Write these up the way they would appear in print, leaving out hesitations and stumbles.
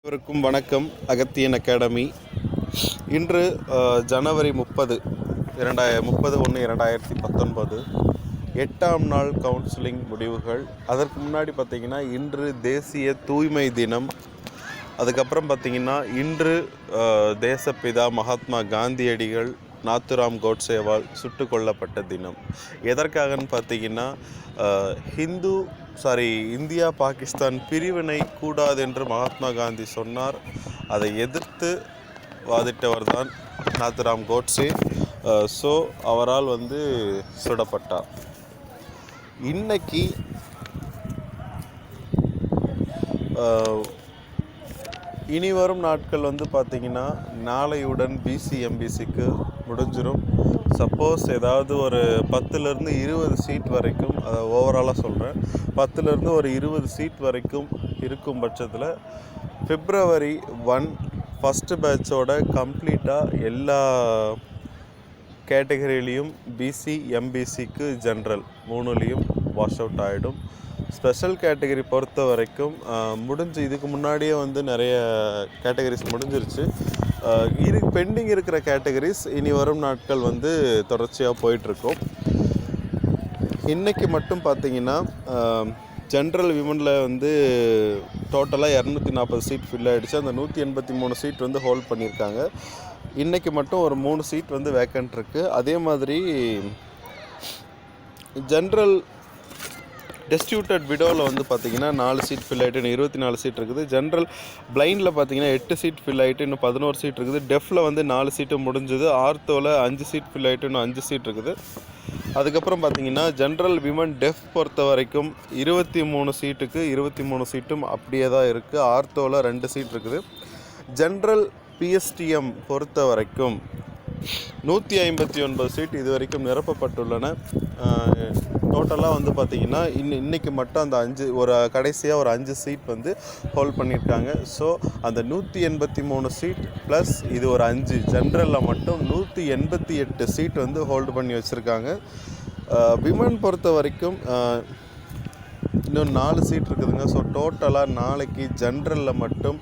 அனைவருக்கும் வணக்கம். அகத்தியன் அகாடமி. இன்று ஜனவரி 30 2019 8ஆம் நாள் கவுன்சிலிங் முடிவுகள். அதற்கு முன்னாடி பார்த்திங்கன்னா இன்று தேசிய தூய்மை தினம். அதுக்கப்புறம் பார்த்திங்கன்னா இன்று தேசப்பிதா மகாத்மா காந்தியடிகள் நாத்துராம் கோட்சேவால் சுட்டு கொல்லப்பட்ட தினம். எதற்காகன்னு பார்த்திங்கன்னா இந்தியா பாகிஸ்தான் பிரிவினை கூடாது என்று மகாத்மா காந்தி சொன்னார். அதை எதிர்த்து வாதிட்டவர் தான் நாத்துராம் கோட்சே. அவரால் சுடப்பட்டார். இன்னைக்கு இனி வரும் நாட்கள் பார்த்திங்கன்னா நாளையுடன் பிசி எம்பிசிக்கு முடிஞ்சிடும். சப்போஸ் ஏதாவது ஒரு 10லேருந்து 20 சீட் வரைக்கும், அதை ஓவராலாக சொல்கிறேன், 10லேருந்து ஒரு 20 சீட் வரைக்கும் இருக்கும் பட்சத்தில் February 1 ஃபஸ்ட்டு பேட்சோட கம்ப்ளீட்டாக எல்லா கேட்டகரியிலையும் பிசி எம்பிசிக்கு ஜென்ரல் 3லேயும் வாஷ் அவுட் ஆகிடும். ஸ்பெஷல் கேட்டகரி பொறுத்த வரைக்கும் இதுக்கு முன்னாடியே நிறைய கேட்டகரிஸ் முடிஞ்சிருச்சு. பெண்டிங் இருக்கிற கேட்டகரிஸ் இனி வரும் நாட்கள் தொடர்ச்சியாக போயிட்டுருக்கோம். இன்றைக்கி மட்டும் பார்த்திங்கன்னா ஜென்ரல் விமனில் டோட்டலாக 240 சீட் ஃபில் ஆகிடுச்சு. அந்த 183 சீட் ஹோல்ட் பண்ணியிருக்காங்க. இன்றைக்கி மட்டும் ஒரு 3 சீட் வேக்கண்ட் இருக்குது. அதே மாதிரி ஜென்ரல் டிஸ்ட்ரிபியூட்டட் விடோவில் பார்த்திங்கன்னா 4 சீட் ஃபில் ஆகிட்டு இன்னும் 24 சீட் இருக்குது. ஜென்ரல் பிளைண்டில் பார்த்திங்கன்னா 8 சீட் ஃபில் ஆகிட்டு இன்னும் 11 சீட் இருக்குது. டெஃபில் 4 சீட்டு முடிஞ்சுது. ஆர்த்தோவில் 5 சீட் ஃபில் ஆகிட்டு இன்னும் 5 சீட் இருக்குது. அதுக்கப்புறம் பார்த்திங்கன்னா ஜென்ரல் விமன் டெஃப் பொறுத்த வரைக்கும் 23 சீட்டுக்கு 23 சீட்டும் அப்படியே தான் இருக்குது. ஆர்த்தோவில் 2 சீட் இருக்குது. ஜென்ரல் பிஎஸ்டிஎம் பொறுத்த வரைக்கும் 159 சீட் இது வரைக்கும் நிரப்பப்பட்டுள்ளன. டோட்டலாக பார்த்திங்கன்னா இன்றைக்கி மட்டும் அந்த கடைசியாக ஒரு 5 சீட் ஹோல்ட் பண்ணியிருக்காங்க. ஸோ அந்த 183 சீட் ப்ளஸ் இது ஒரு 5 ஜென்ரலில் மட்டும் 188 சீட் ஹோல்டு பண்ணி வச்சுருக்காங்க. விமன் பொறுத்த வரைக்கும் இன்னும் 4 சீட் இருக்குதுங்க. ஸோ டோட்டலாக நாளைக்கு ஜென்ரலில் மட்டும்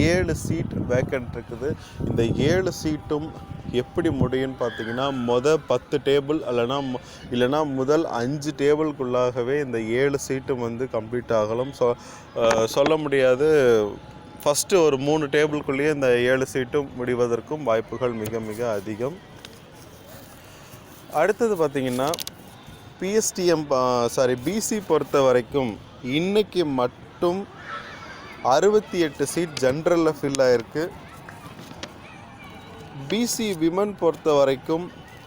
7 சீட் வேக்கண்ட் இருக்குது. இந்த 7 சீட்டும் எப்படி முடியும்னு பார்த்திங்கன்னா 10 டேபிள் இல்லைனா முதல் 5 டேபிளுக்குள்ளாகவே இந்த 7 சீட்டும் கம்ப்ளீட் ஆகலாம். சொல்ல முடியாது. ஃபஸ்ட்டு ஒரு 3 டேபிளுக்குள்ளேயே இந்த 7 சீட்டும் முடிவதற்கும் வாய்ப்புகள் மிக மிக அதிகம். அடுத்தது பார்த்திங்கன்னா பிசி பொறுத்த வரைக்கும் இன்றைக்கி மட்டும் 68 சீட் ஜென்ரலில் ஃபில் ஆகிருக்கு. பிசி விமன் பொறுத்த வரைக்கும்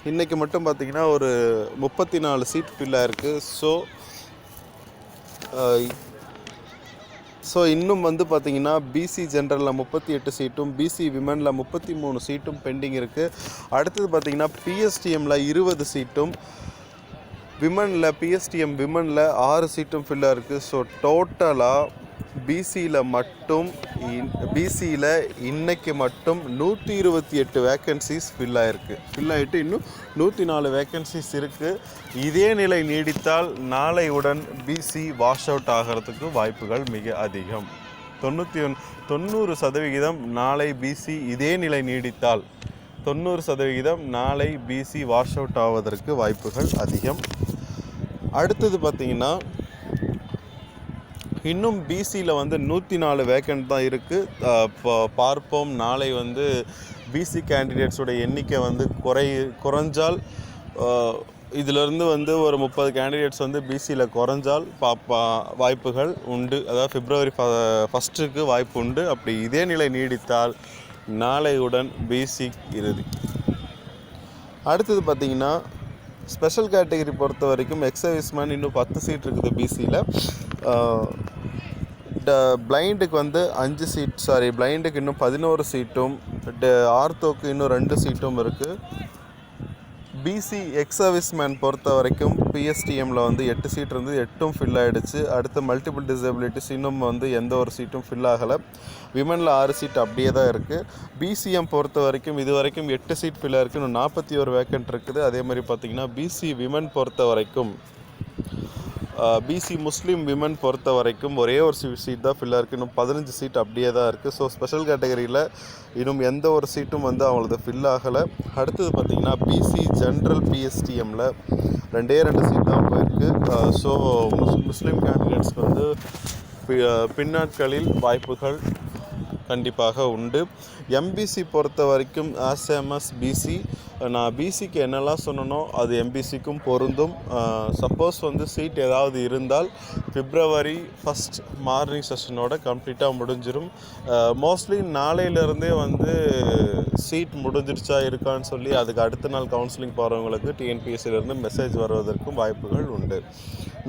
இன்றைக்கி மட்டும் பார்த்திங்கன்னா ஒரு 34 சீட் ஃபில் ஆகிருக்கு. ஸோ இன்னும் பார்த்திங்கன்னா பிசி ஜென்ரலில் 38 சீட்டும் பிசி விமனில் 33 சீட்டும் பெண்டிங் இருக்குது. அடுத்தது பார்த்திங்கன்னா பிஎஸ்டிஎம்மில் 20 சீட்டும் பிஎஸ்டிஎம் விமனில் 6 சீட்டும் ஃபில் ஆகிருக்கு. ஸோ டோட்டலாக பிசியில் இன்றைக்கி மட்டும் 128 வேக்கன்சிஸ் ஃபில் ஆகிட்டு இன்னும் 104 வேக்கன்சிஸ் இருக்குது. இதே நிலை நீடித்தால் நாளையுடன் பிசி வாஷ் அவுட் ஆகிறதுக்கு வாய்ப்புகள் மிக அதிகம். 90% நாளை பிசி இதே நிலை நீடித்தால் 90% நாளை பிசி வாஷ் அவுட் ஆவதற்கு வாய்ப்புகள் அதிகம். அடுத்தது பார்த்திங்கன்னா இன்னும் பிசியில் 104 வேக்கண்ட் தான் இருக்குது. பார்ப்போம். நாளை பிசி கேண்டிடேட்ஸோட எண்ணிக்கை குறைஞ்சால் இதிலிருந்து ஒரு 30 கேண்டிடேட்ஸ் பிசியில் குறைஞ்சால் வாய்ப்புகள் உண்டு. அதாவது February 1 வாய்ப்பு உண்டு. அப்படி இதே நிலை நீடித்தால் நாளையுடன் பிசி இறுதி. அடுத்தது பார்த்திங்கன்னா ஸ்பெஷல் கேட்டகரி பொறுத்த வரைக்கும் எக்ஸர்வீஸ்மேன் இன்னும் 10 சீட் இருக்குது பிசியில். பிளைண்டுக்கு 5 சீட் பிளைண்டுக்கு இன்னும் 11 சீட்டும் ஆர்த்தோக்கு இன்னும் 2 சீட்டும் இருக்குது. பிசி எக்ஸர்வீஸ்மேன் பொறுத்த வரைக்கும் பிஎஸ்டிஎம்மில் 8 சீட் இருந்து 8ம் ஃபில் ஆகிடுச்சு. அடுத்து மல்டிபிள் டிசபிலிட்டிஸ் இன்னும் எந்த ஒரு சீட்டும் ஃபில் ஆகலை. விமனில் 6 சீட் அப்படியே தான் இருக்குது. பிசிஎம் பொறுத்த வரைக்கும் இது வரைக்கும் 8 சீட் ஃபில் ஆகிருக்கு. இன்னும் 41 வேக்கண்ட் இருக்குது. அதே மாதிரி பார்த்திங்கன்னா பிசி விமன் பொறுத்த வரைக்கும் பிசி முஸ்லீம் விமன் பொறுத்த வரைக்கும் ஒரே ஒரு சீட் தான் ஃபில்லாக இருக்குது. இன்னும் 15 சீட் அப்படியே தான் இருக்குது. ஸோ ஸ்பெஷல் கேட்டகரியில் இன்னும் எந்த ஒரு சீட்டும் வந்து அவங்களது ஃபில் ஆகலை. அடுத்தது பார்த்திங்கன்னா பிசி ஜென்ரல் பிஎஸ்டிஎம்மில் 2 சீட் தான் போயிருக்கு. ஸோ முஸ்லீம் கேண்டிடேட்ஸ்க்கு வந்து பின்னாட்களில் வாய்ப்புகள் கண்டிப்பாக உண்டு. எம்பிசி பொறுத்த வரைக்கும் ஆஸ்எம்எஸ் பிசி நான் பிசிக்கு என்னெல்லாம் சொன்னனோ அது எம்பிசிக்கும் பொருந்தும். சப்போஸ் வந்து சீட் ஏதாவது இருந்தால் February 1 மார்னிங் செஷனோட கம்ப்ளீட்டாக முடிஞ்சிடும். மோஸ்ட்லி நாளையிலேருந்தே வந்து சீட் முடிஞ்சிருச்சா இருக்கான்னு சொல்லி அதுக்கு அடுத்த நாள் கவுன்சிலிங் போகிறவங்களுக்கு டிஎன்பிஎஸ்சிலேருந்து மெசேஜ் வருவதற்கும் வாய்ப்புகள் உண்டு.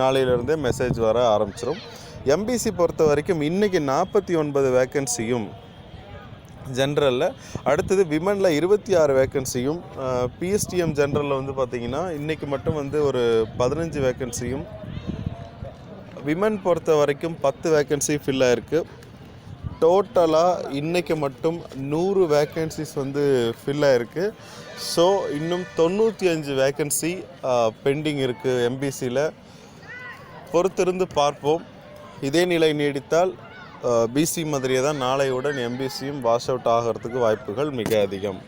நாளையிலேருந்தே மெசேஜ் வர ஆரம்பிச்சிடும். எம்பிசி பொறுத்த வரைக்கும் இன்றைக்கி 49 வேக்கன்சியும் ஜென்ரலில், அடுத்தது விமனில் 26 வேக்கன்சியும், பிஎஸ்டிஎம் ஜென்ரலில் வந்து பார்த்திங்கன்னா இன்றைக்கி மட்டும் வந்து ஒரு 15 வேக்கன்சியும், விமன் பொறுத்த வரைக்கும் 10 வேக்கன்சி ஃபில் ஆகிருக்கு. டோட்டலாக இன்றைக்கி மட்டும் 100 வேக்கன்சிஸ் வந்து ஃபில் ஆகிருக்கு. ஸோ இன்னும் 95 வேக்கன்சி பெண்டிங் இருக்குது எம்பிசியில். பொறுத்திருந்து பார்ப்போம். இதே நிலை நீடித்தால் பிசி மாதிரியே தான் நாளையுடன் எம்பிசியும் வாஷ் அவுட் ஆகிறதுக்கு வாய்ப்புகள் மிக அதிகம்.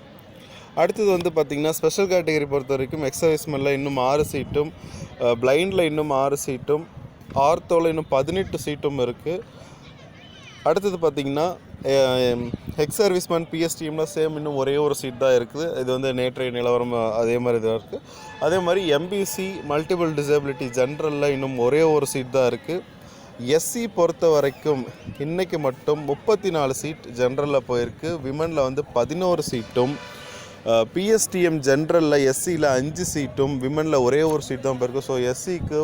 அடுத்தது வந்து பார்த்திங்கன்னா ஸ்பெஷல் கேட்டகரி பொறுத்த வரைக்கும் எக்ஸர்விஸ்மெனில் இன்னும் 6 சீட்டும், பிளைண்டில் இன்னும் 6 சீட்டும், ஆர்த்தோவில் இன்னும் 18 சீட்டும் இருக்குது. அடுத்தது பார்த்திங்கன்னா எக்ஸர்விஸ்மேன் பிஎஸ்டிஎம்மில் சேம் இன்னும் ஒரே ஒரு சீட் தான் இருக்குது. இது வந்து நேற்றைய நிலவரம் அதே மாதிரி தான் இருக்குது. அதே மாதிரி எம்பிசி மல்டிபிள் டிசபிலிட்டி ஜென்ரலில் இன்னும் ஒரே ஒரு சீட் தான் இருக்குது. எஸ்சி பொறுத்த வரைக்கும் இன்றைக்கி மட்டும் 34 சீட் ஜென்ரலில் போயிருக்கு. விமனில் வந்து 11 சீட்டும், பிஎஸ்டிஎம் ஜென்ரலில் எஸ்சியில் 5 சீட்டும், விமனில் ஒரே ஒரு சீட் தான் போயிருக்கு. ஸோ எஸ்சிக்கு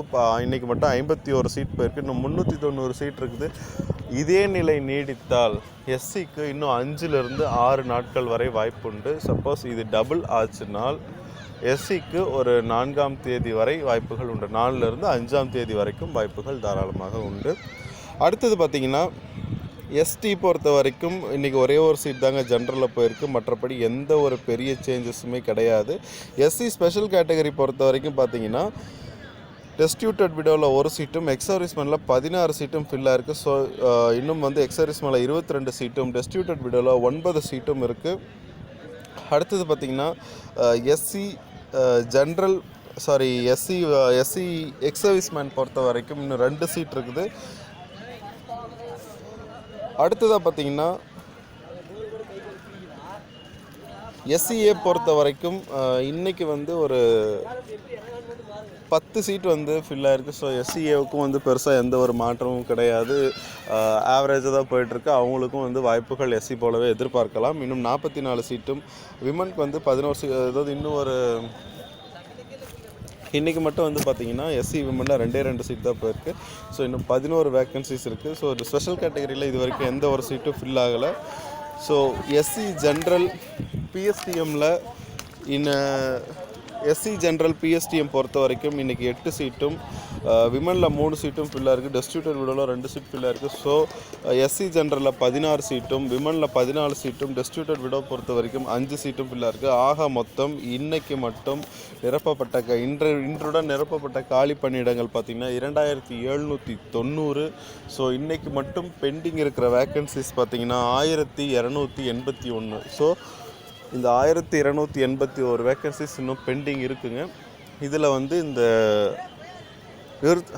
இன்றைக்கி மட்டும் 51 சீட் போயிருக்கு. இன்னும் 390 சீட் இருக்குது. இதே நிலை நீடித்தால் எஸ்சிக்கு இன்னும் 5லிருந்து 6 நாட்கள் வரை வாய்ப்புண்டு. சப்போஸ் இது டபுள் ஆச்சுனால் எஸ்சிக்கு ஒரு 4ஆம் தேதி வரை வாய்ப்புகள் உண்டு. 4லிருந்து 5ஆம் தேதி வரைக்கும் வாய்ப்புகள் தாராளமாக உண்டு. அடுத்தது பார்த்திங்கன்னா எஸ்டி பொறுத்த வரைக்கும் இன்றைக்கி ஒரே ஒரு சீட் தாங்க ஜென்ரலில் போயிருக்கு. மற்றபடி எந்த ஒரு பெரிய சேஞ்சஸுமே கிடையாது. எஸ்சி ஸ்பெஷல் கேட்டகரி பொறுத்த வரைக்கும் பார்த்திங்கன்னா டெஸ்டியூட்டட் விடோவில் ஒரு சீட்டும், எக்ஸர்விஸ்மெனில் 16 சீட்டும் ஃபில்லாக இருக்குது. ஸோ இன்னும் வந்து எக்ஸர்விஸ்மெனில் 22 சீட்டும், டெஸ்டியூட்டட் விடோவில் 9 சீட்டும் இருக்குது. அடுத்தது பார்த்திங்கன்னா எஸ்சி ஜென்ரல் எஸ்சி எக்ஸர்விஸ்மேன் பொறுத்த வரைக்கும் இன்னும் 2 சீட் இருக்குது. அடுத்ததாக பார்த்திங்கன்னா எஸ்சிஏ பொறுத்த வரைக்கும் இன்றைக்கி வந்து ஒரு 10 சீட் வந்து ஃபில் ஆகிருக்கு. ஸோ எஸ்சிஏவுக்கும் வந்து பெருசாக எந்த ஒரு மாற்றமும் கிடையாது. ஆவரேஜாக தான் போயிட்டுருக்கு. அவங்களுக்கும் வந்து வாய்ப்புகள் எஸ்சி போலவே எதிர்பார்க்கலாம். இன்னும் 44 சீட்டும், விமனுக்கு வந்து 11 சீட், அதாவது இன்னும் ஒரு இன்றைக்கி மட்டும் வந்து பார்த்திங்கன்னா எஸ்சி விமனில் 2 சீட் தான் போயிருக்கு. ஸோ இன்னும் 11 வேக்கன்சிஸ் இருக்குது. ஸோ ஒரு ஸ்பெஷல் கேட்டகரியில் இது வரைக்கும் எந்த ஒரு சீட்டும் ஃபில் ஆகலை. ஸோ எஸ்சி ஜென்ரல் பிஎஸ்டிஎம்மில் எஸ்சி ஜென்ரல் பிஎஸ்டிஎம் பொறுத்த வரைக்கும் இன்றைக்கி 8 சீட்டும், விமனில் 3 சீட்டும் ஃபில்லாக இருக்குது. டெஸ்டியூட்டட் விடோவில் 2 சீட் ஃபில்லாக இருக்குது. ஸோ எஸ்சி ஜென்ரலில் 16 சீட்டும், விமனில் 14 சீட்டும், டெஸ்டியூட்டட் விடோ பொறுத்த வரைக்கும் 5 சீட்டும் ஃபில்லாக இருக்குது. ஆக மொத்தம் இன்றைக்கி மட்டும் நிரப்பப்பட்ட இன்றுடன் நிரப்பப்பட்ட காலி பணியிடங்கள் பார்த்திங்கன்னா 2790. ஸோ இன்றைக்கி மட்டும் பெண்டிங் இருக்கிற வேக்கன்சிஸ் பார்த்திங்கன்னா 1281. ஸோ இந்த 1281 வேக்கன்சிஸ் இன்னும் பெண்டிங் இருக்குங்க. இதில் வந்து இந்த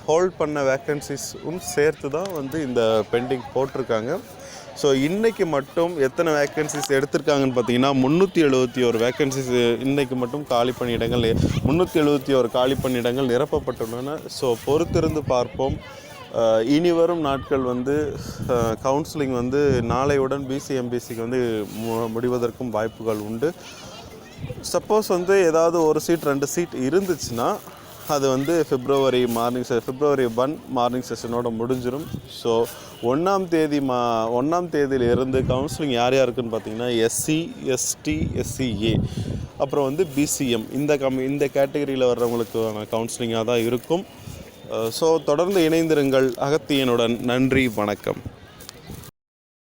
ஹோல்ட் பண்ண வேக்கன்சிஸும் சேர்த்து தான் வந்து இந்த பெண்டிங் போட்டிருக்காங்க. ஸோ இன்றைக்கி மட்டும் எத்தனை வேக்கன்சிஸ் எடுத்திருக்காங்கன்னு பார்த்தீங்கன்னா 371 வேக்கன்சிஸ் இன்றைக்கி மட்டும் காலி பணியிடங்கள் 371 காலி பணியிடங்கள் நிரப்பப்பட்டுள்ளன. ஸோ பொறுத்திருந்து பார்ப்போம். இனி வரும் நாட்கள் வந்து கவுன்சிலிங் வந்து நாளையுடன் பிசி எம்பிசிக்கு வந்து முடிவதற்கும் வாய்ப்புகள் உண்டு. சப்போஸ் வந்து ஏதாவது ஒரு சீட் 2 சீட் இருந்துச்சுன்னா அது வந்து February 1 மார்னிங் செஷனோட முடிஞ்சிடும். ஸோ 1ஆம் தேதியிலிருந்து கவுன்சிலிங் யார் யாருக்குன்னு பார்த்தீங்கன்னா எஸ்சி, எஸ்டி, எஸ்சிஏ, அப்புறம் வந்து பிசிஎம் இந்த கேட்டகரியில் வர்றவங்களுக்கான கவுன்சிலிங்காக தான் இருக்கும். ஸோ தொடர்ந்து இணைந்திருங்கள் அகத்தியனுடன். நன்றி, வணக்கம்.